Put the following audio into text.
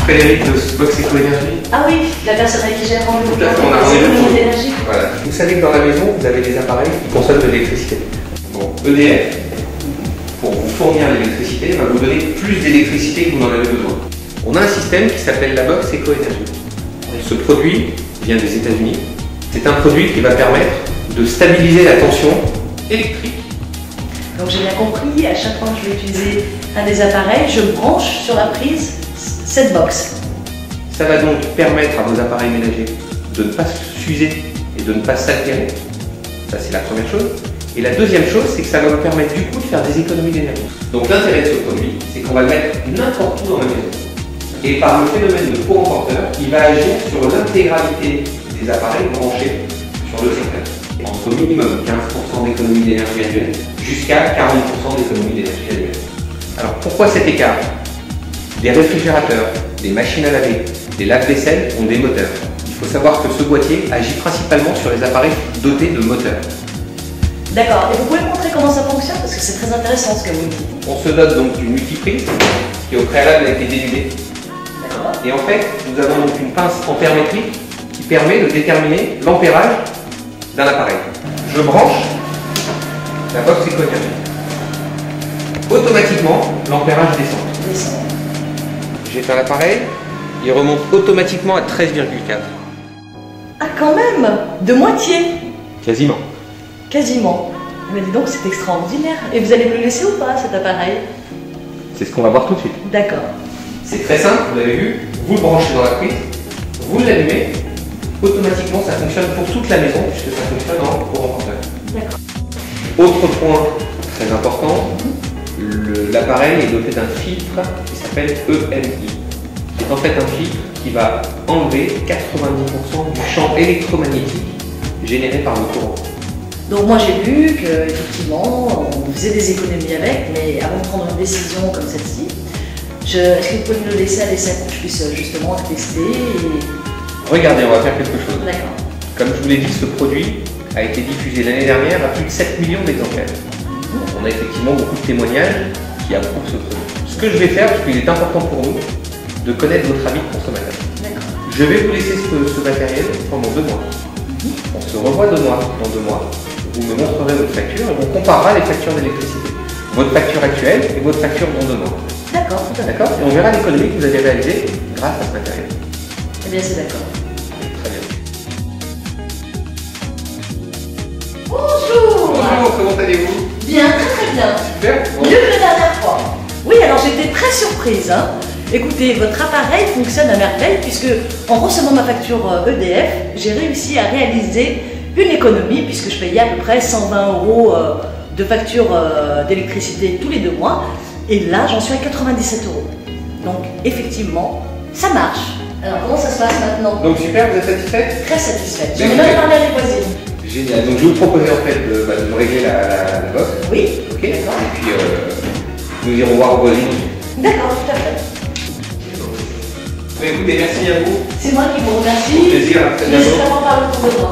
Frédéric de Box Éco-Énergie. Ah oui, la personne avec qui j'ai rendez-vous. Tout à fait, on a rendez-vous l'économie pour- d'énergie. Voilà. Vous savez que dans la maison, vous avez des appareils qui consomment de l'électricité. Bon, EDF, pour vous fournir l'électricité, va vous donner plus d'électricité que vous n'en avez besoin. On a un système qui s'appelle la Box Éco-Énergie. Ce produit vient des États-Unis. C'est un produit qui va permettre de stabiliser la tension électrique. Donc j'ai bien compris, à chaque fois que je vais utiliser un des appareils, je branche sur la prise cette box. Ça va donc permettre à vos appareils ménagers de ne pas s'user et de ne pas s'altérer. Ça, c'est la première chose. Et la deuxième chose, c'est que ça va vous permettre du coup de faire des économies d'énergie. Donc l'intérêt de ce produit, c'est qu'on va le mettre n'importe où dans la maison. Et par le phénomène de courant porteur, il va agir sur l'intégralité des appareils branchés sur le secteur. Entre minimum 15% d'économie d'énergie annuelle jusqu'à 40% d'économie d'énergie annuelle. Alors pourquoi cet écart? Des réfrigérateurs, des machines à laver, des lave-vaisselle ont des moteurs. Il faut savoir que ce boîtier agit principalement sur les appareils dotés de moteurs. D'accord, et vous pouvez me montrer comment ça fonctionne parce que c'est très intéressant ce que vous me dites. On se dote donc d'une multiprise qui au préalable a été dénudée. D'accord. Et en fait, nous avons donc une pince ampère-métrique qui permet de déterminer l'ampérage d'un appareil. Je branche la box Éco-Énergie. Automatiquement, l'ampérage descend. Descend. J'éteins l'appareil, il remonte automatiquement à 13,4. Ah quand même, de moitié, Quasiment. quasiment. Mais dis donc, c'est extraordinaire. Et vous allez me le laisser ou pas cet appareil? C'est ce qu'on va voir tout de suite. D'accord. C'est très simple, vous l'avez vu, vous le branchez dans la prise, vous l'allumez, automatiquement ça fonctionne pour toute la maison puisque ça fonctionne en courant porteur. D'accord. Autre point très important, l'appareil est doté d'un filtre qui s'appelle EMI. C'est en fait un filtre qui va enlever 90% du champ électromagnétique généré par le courant. Donc moi j'ai vu qu'effectivement on faisait des économies avec, mais avant de prendre une décision comme celle-ci, est-ce que vous pouvez me le laisser à l'essai pour que je puisse justement le tester Regardez, on va faire quelque chose. D'accord. Comme je vous l'ai dit, ce produit a été diffusé l'année dernière à plus de 7 millions d'exemplaires. On a effectivement beaucoup de témoignages qui approuvent ce produit. Ce que je vais faire, parce qu'il est important pour nous, de connaître votre avis de consommateur. D'accord. Je vais vous laisser ce matériel pendant 2 mois. On se revoit dans 2 mois. Vous me montrerez votre facture et on comparera les factures d'électricité. Votre facture actuelle et votre facture dans 2 mois. D'accord, tout à fait. D'accord? Et on verra l'économie que vous avez réalisée grâce à ce matériel. Eh bien c'est d'accord. Très bien. Bonjour. Bonjour, comment allez-vous? Bien, très bien. Super. Bon. Mieux que la dernière fois. Oui, alors j'étais très surprise. Hein. Écoutez, votre appareil fonctionne à merveille puisque en recevant ma facture EDF, j'ai réussi à réaliser une économie puisque je payais à peu près 120 € de facture d'électricité tous les 2 mois. Et là, j'en suis à 97 €. Donc, effectivement, ça marche. Alors, comment ça se passe maintenant? Donc super, vous êtes satisfaite? Très satisfaite. J'en ai Bien, même ok. parlé à mes voisines. Génial. Donc je vais vous proposer en fait de me régler la box. Oui, Ok. d'accord. Et puis nous irons voir vos voisines. D'accord, tout à fait. Écoutez, merci à vous. C'est moi qui vous remercie. Plaisir, à très bientôt. J'espère en parler autour de moi.